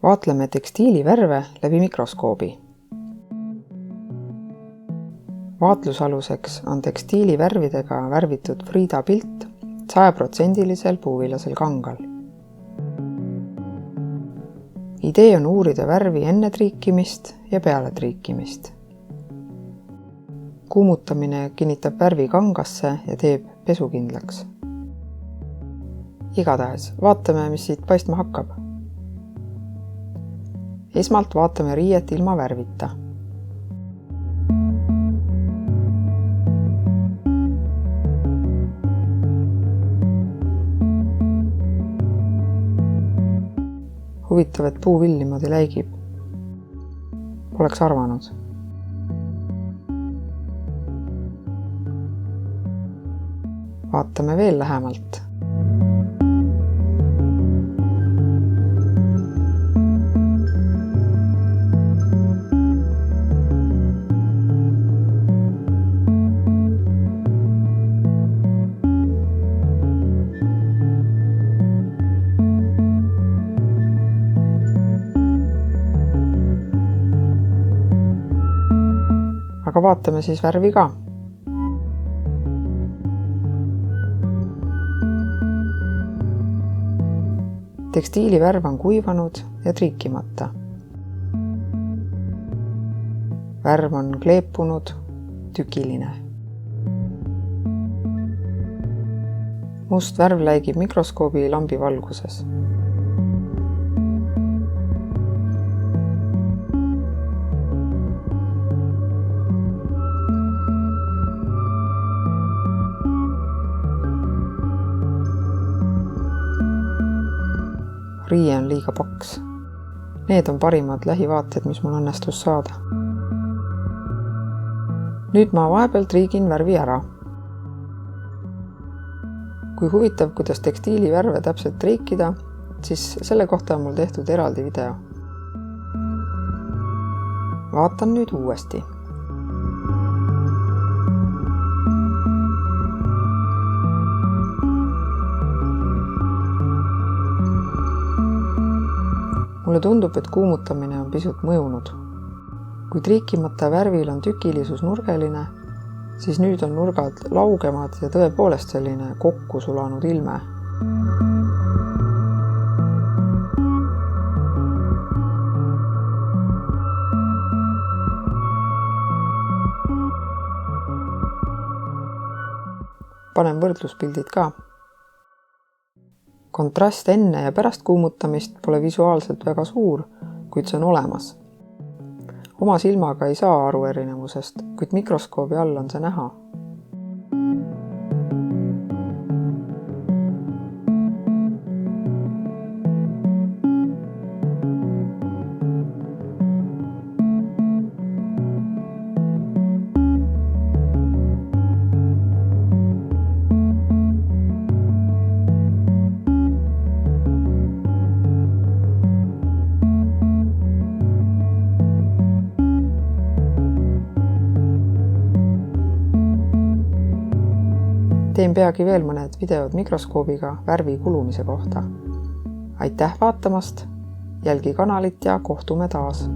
Vaatleme tekstiilivärve läbi mikroskoobi. Vaatlusaluseks on tekstiilivärvidega värvitud Frida pilt 100% puuvillasel kangal. Idee on uurida värvi enne triikimist ja peale triikimist. Kuumutamine kinnitab värvi kangasse ja teeb pesukindlaks. Igatahes, vaatame, mis siit paistma hakkab. Esmalt vaatame riiet ilma värvita. Huvitav, et puuvill niimoodi läigib. Poleks arvanud. Vaatame veel lähemalt. Aga vaatame siis värvi ka. Tekstiilivärv on kuivanud ja triikimata. Värv on kleepunud, tükiline. Must värv läigib mikroskoobi lambi valguses. Riie on liiga paks. Need on parimad lähivaated, mis mul õnnestus saada. Nüüd ma vahepeal triigin värvi ära. Kui huvitav, kuidas tekstiilivärve täpselt triikida, siis selle kohta on mul tehtud eraldi video. Vaatan nüüd uuesti. Mulle tundub, et kuumutamine on pisut mõjunud. Kui triikimata värvil on tükilisus nurgeline, siis nüüd on nurgad laugemad ja tõepoolest selline kokku sulanud ilme. Panen võrdluspildid ka. Kontrast enne ja pärast kuumutamist pole visuaalselt väga suur, kuid see on olemas. Oma silmaga ei saa aru erinevusest, kuid mikroskoobi all on see näha. Teen peagi veel mõned videod mikroskoobiga värvi kulumise kohta. Aitäh vaatamast, jälgi kanalit ja kohtume taas!